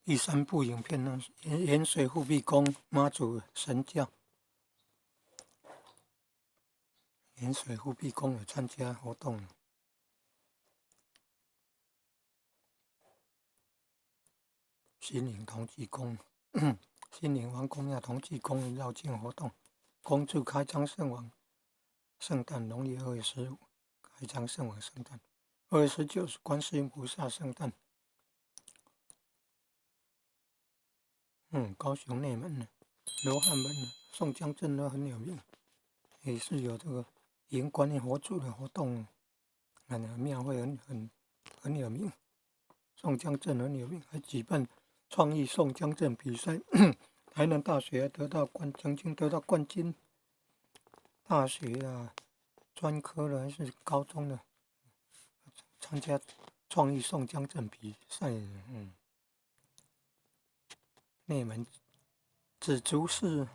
第3部影片呢，盐水护庇宫妈祖神教，盐水护庇宫有参加活动。新营同济宫，新营王公庙同济宫绕境活动，恭祝开张圣王圣诞，农历2月15开张圣王圣诞，2月19是观世音菩萨圣诞。高雄内门罗汉门宋江镇都很有名，也是有这个迎观音佛祖的活动，庙会很有名。宋江镇很有名，还举办创意宋江镇比赛，台南大学曾经得到冠军，大学啊、专科的还是高中的，参加创意宋江镇比赛。内门紫竹寺